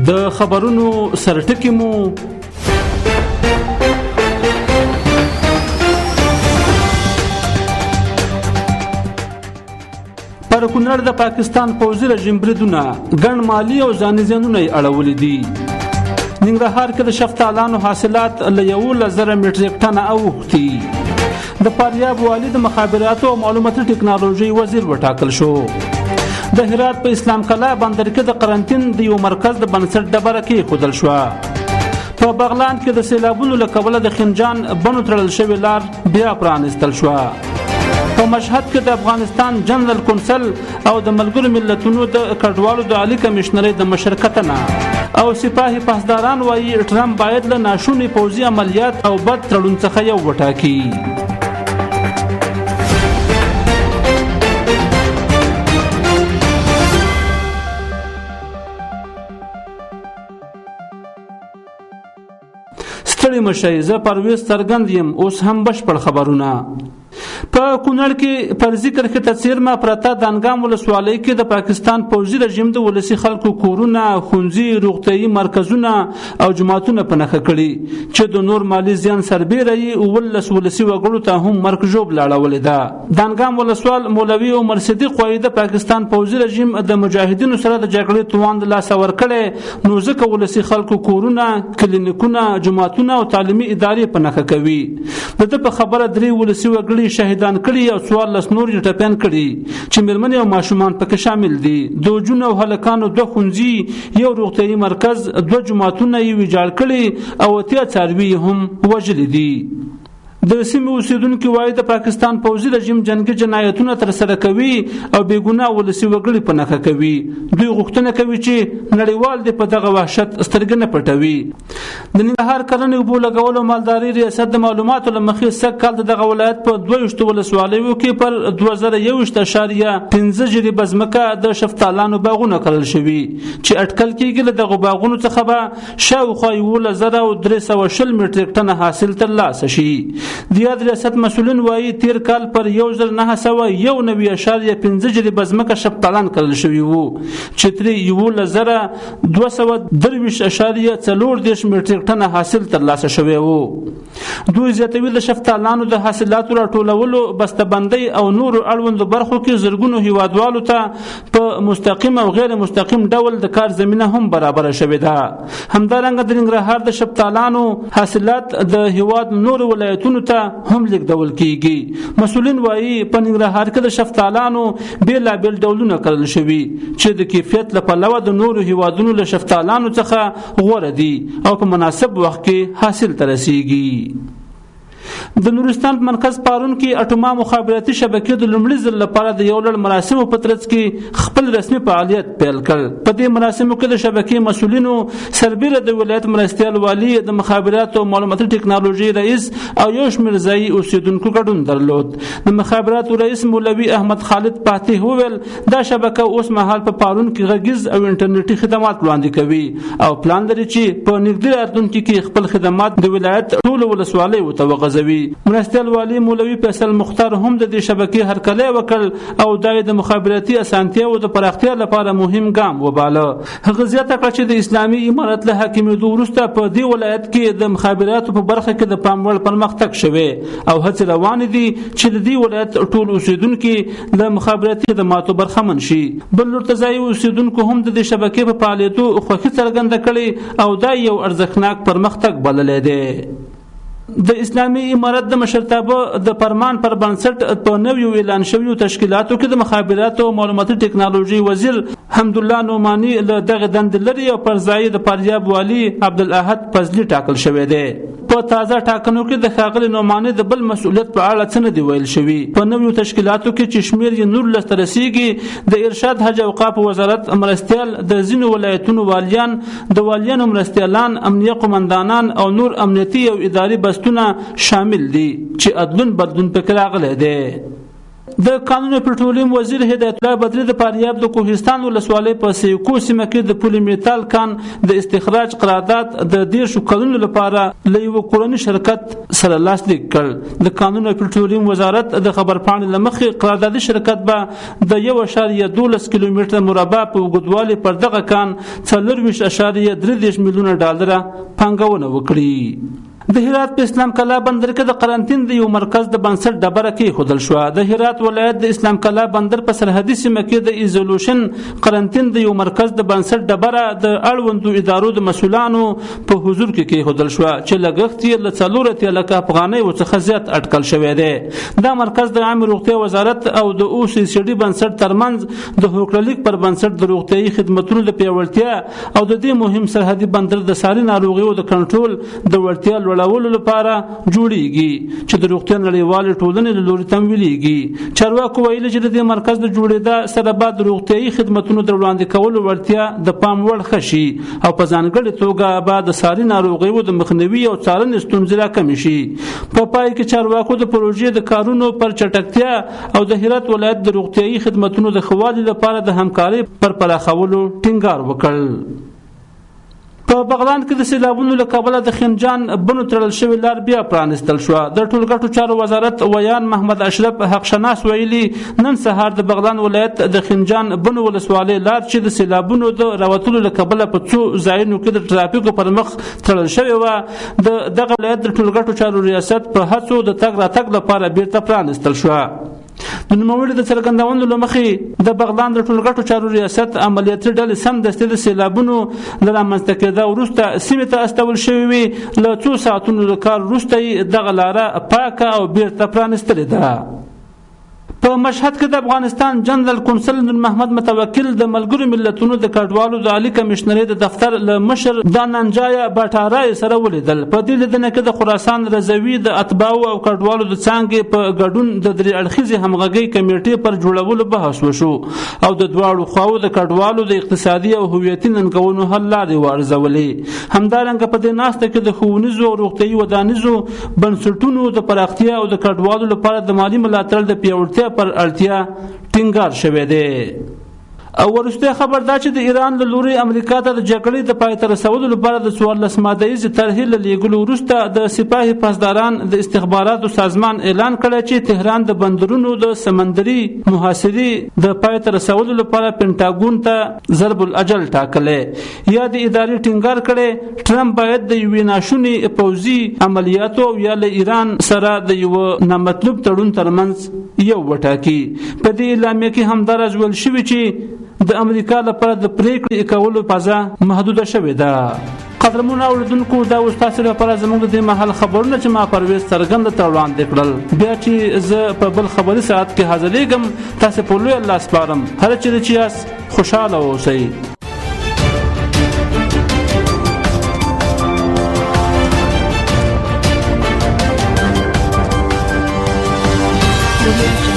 د خبرونو سرټکی مو پر کونړ د پاکستان پوځي رژیم بریدونه ګڼ مالی او ځاني زیانونه اړولي دي. ننګرهار کې د شفتالانو حاصلات له 11,000 میټریک ټنه اوښتي. د فاریاب والي د مخابراتو او معلوماتي ټکنالوژي وزیر وټاکل شو. د هرات په اسلام کلا بندر کې د قرنطین د یو مرکز د بنسټ ډبره کې خودل شو. په بغلان کې د سیلابونو له کبله د خنجان بنو تړل شوی لار بیا پرانستل شو. په مشهد کې د افغانستان جنرال کونسل او د ملګرو ملتونو د کډوالو د عالی کمشنرۍ د مشرکتنه او سپاهي پاسداران وایي ټرمپ باید له ناشونی پوځي عملیات او بد تړون څخه یو وټاکي. ستړي مشئ، زه پرویز څرګند یم. اوس هم بشپړ خبرونه. په کونړ کې پر ذکر کې تصویرما پرتا د انګام ولسوالۍ کې د پاکستان پوځي رژیم د ولسی خلکو کورونه، ښوونځي، روغتیايي مرکزونه او جماعتونه په نښه کړي چې د نور مالی زیان سربیره یې 11 ولسی وګړو ته هم مرګ ژوب لاړولې ده. د انګام ولسوال مولوي عمر صدیق وایي د پاکستان پوځي رژیم د مجاهدینو سره د جګړې توان د لاس ورکړي، نو ځکه ولسی خلکو کورونه، کلینیکونه، جماعتونه او تعلیمي ادارې په نښه کوي. دته په خبره درې ولسی وګړي شهیدان کړي او 14 نور یې ټپیان کړي چې مېرمنې او ماشومان پکې شامل دي. د جون او هلکانو 2 ښوونځي، یو روغتیايي مرکز، 2 جماعتونه یې ویجاړ کړي او 8 څاروي هم وژلي دي. د سیمې اوسیدونکو وایي د پاکستان پوځي رژیم جنگي جنایتونه تر سره کوي او بیګناه ولسی وګړي په نښه کوي. دوی غوښتنه کوي چې نړیوال د په دغه وحشت سترګې نه پټوي. د ننګرهار کرنې اوبو لګولو او مالداري ریاست د معلوماتو له مخې سږ کال دغه ولایت په 22 ولسوالیو کې پر 2021.5 جریبه ځمکه د شفتالانو باغونه کرل شوي چې اټکل کېږي له دغه باغونو څخه به شاوخوا 11,320 میټریک ټنه حاصل ترلاسه شي. د یاد ریاست مسؤلین وایي تیر کال پر 1991.5 جریبه ځمکه شفتالان کرل شوي وو چې ترې 11,223.4 میټریک ټنه حاصل ترلاسه شوی وو. دوی زیاتوي د شفتالانو د حاصلاتو راټولولو، بسته‌بندۍ او نورو اړوندو برخو کې زرګونو هیوادوالو ته په مستقیم او غیر مستقیم ډول د کار زمینه هم برابره شوې ده. همدارنګه د ننګرهار د شفتالانو حاصلات د هیواد نورو ولایتونو ته هم لیږدول کیږي. مسؤلین وایي په ننګرهار کې د شفتالانو بیلابیل ډولونه کرل شوي چې د کیفیت له پلوه د نورو هیوادونو له شفتالانو څخه غوره دي او په مناسب وخت کې حاصل ته رسیږي. د نورستان په مرکز پارون کې اټوما مخابراتي شبکې د لومړي ځل لپاره د یو لړ مراسمو په ترڅ کې خپل رسمي فعالیت پیل کړ. په دې مراسمو کې د شبکې مسؤلینو سربیره د ولایت مرستیال والی، د مخابراتو او معلوماتي ټکنالوژي رئیس او یو شمېر ځایي اوسیدونکو ګډون درلود. د مخابراتو رئیس مولوي احمد خالد فاتح وویل دا شبکه اوس مهال په پارون کې غږیز او انټرنیټي خدمات وړاندې کوي او پلان لري چې په نږدې راتلونکي کې خپل خدمات د ولایت ټولو ولسوالیو ته وغځوي. مرستیال والی مولوي فیصل مختار هم د دې شبکې هرکلی وکړ او دا د مخابراتي اسانتیاو د پراختیا لپاره مهم ګام وباله. هغه زیاته کړه چې د اسلامي امارت له حاکمیدو وروسته په دې ولایت کې د مخابراتو په برخه کې د پام وړ پرمختګ شوی او هڅې روانې دي چې د دې ولایت ټول اوسیدونکو د مخابراتي خدماتو برخمن شي. بل ورته ځایي اوسیدونکو هم د دې شبکې په فعالیتو خوښي څرګنده کړې او دا یو ارزښتناک پرمختګ بللی دی. د اسلامي امارت د مشرتابه د فرمان پر بنسټ په نویو اعلان شویو تشکیلاتو کې د مخابراتو او معلوماتي ټکنالوژي وزیر حمدالله نعماني له دغه دندې لري او پر ځای د فاریاب والی عبدالاحد فضلي ټاکل شوی دی. په تازه ټاکنو کې د ښاغلي نعماني د بل مسؤلیت په اړه څه نه دی ویل شوي. په نویو تشکیلاتو کې چې شمېر یې 19 ته رسیږي، د ارشاد حج او اوقاف وزارت مرستیال، د ځینو ولایتونو والیان، د والیانو مرستیالان، امنیه قومندانان او نور امنیتي او اداري بستونه شامل دي چې عدلون بدلون پکې راغلی دی. د قانون پټرولیم وزیر هدایت الله بدری د فاریاب د کوهستان ولسوالۍ په سیکو سیمه کې د پولي میټال کان د استخراج قرارداد د 10 کلونو لپاره له یو کورني شرکت سره لاسلیک کړ. د قانون پټرولیم وزارت د خبرپاڼې لمخې قراردادي شرکت به د 1.12 کیلومتر مربع په اوږدوالي پر دغه کان 24.3 میلیونه ډالر پانګونه وکړي. د هرات په اسلام کلا بندر کې د قرنطین د یو مرکز د بنسټ ډبره کې خودل شو. د هرات ولایت د اسلام کلا بندر په سرحدي سیمه کې د ایزولوشن قرنطین د یو مرکز د بنسټ ډبره د اړوندو ادارو د مسولانو په حضور کې خودل شو چې لګښت یې ل 4 لک افغانۍ څخه زیات اټکل شوی دی. دا مرکز د عامه روغتیا وزارت او د او سی سی ډي بنسټ ترمنځ د هوکړلیک پر بنسټ د روغتیايي خدماتو د پیاوړتیا او د دې مهم سرحدي بندر د ساري ناروغیو د کنټرول د وړتیا لوړولو لپاره جوړیږي چې د روغتیا نړیوالې ټولنې له لوري تمویلېږي. چارواکو ویلي چې د دې مرکز د جوړېدا سره بعد روغتیايي خدماتو د وړاندې کولو وړتیا د پام وړ خشي او په ځانګړې توګه بعد د ساري ناروغیو د مخنیوي او څارنې ستونزې راکمې شي. په پای کې چارواکو د پروژې د کارونو پر چټکتیا او د هرات ولایت د روغتیايي خدماتو د ښه والي لپاره د همکارۍ پر پراخولو ټینګار وکړ. په بغلان کې د سیلابونو له کبله د خنجان بنو تړل شوی لار بیا پرانستل شو. د ټولګټو چارو وزارت ویان محمد اشرف حق شناس ویلي نن سهار د بغلان ولایت د خنجان بنو ولسوالۍ لار چې د سیلابونو د راوتلو له کبله په څو ځایونو کې د ټرافیکو پر مخ تړل شوی و د دغه ولایت د ټولګټو چارو ریاست په هڅو د تګ راتګ لپاره بیرته پرانستل شو. د نوموړي د څرګندونو له مخې د بغلان د ټولګټو چارو ریاست عملیاتي ډلې سمدستي د سیلابونو د رامنځته کېدا وروسته سیمې ته استول شوې وي. له 2 ساعتونو د کار وروسته یې دغه لاره پاکه او بیرته پرانستلې ده. په مشهد کې د افغانستان جنرال کونسل نور محمد متوکل د ملګرو ملتونو د کډوالو د عالی کمشنرۍ د دفتر له مشر داننجایا باټارای سره ولیدل. په دې لیدنه کې د خراسان رضوي د اتباعو او کډوالو د څانګې په ګډون د درې اړخیزې همغږۍ کمیټې پر جوړولو بحث وشو او د دواړو خواو د کډوالو د اقتصادي او هویتي ننګونو حل لارې وارزولې. همدارنګه په دې ناسته کې د ښوونیزو او روغتیايي ودانیزو بنسټونو د پراختیا او د کډوالو لپاره د مالي ملاتړ د پیاوړتیا پر اړتیا ټینګار شوی دی. او ورسته خبر دا چې د ایران له لوري امریکا ته د جګړې د پای ته رسولو لپاره د 14 مادهیزې طرحې له لیږلو وروسته د سپاهي پاسداران د استخباراتو سازمان اعلان کړی چې تهران د بندرونو د سمندري محاصرې د پای ته رسولو لپاره پینټاګون ته ضرب الاجل ټاکلې یا د ادارې ټینګار کړي ټرمپ باید د یوې ناشونې پوځي عملیاتو یا له ایران سره د یو نامطلوب تړون ترمنځ یو وټاکي. په دې اعلامیه کې هم دا راځول شوی چې د امریکا لپاره د پریکړې کولو فضا محدوده شوې ده. قدرمنو اوریدونکو دا اوس تاسو لپاره زموږ د دې مهال خبرونه چې ما پرویز څرګند ته وړاندې کړل. بیا چې زه په بل خبري ساعت کې حاضرېږم تاسو په لوی الله سپارم. هر چیرې چې یاست خوشاله اوسئ. Thank you.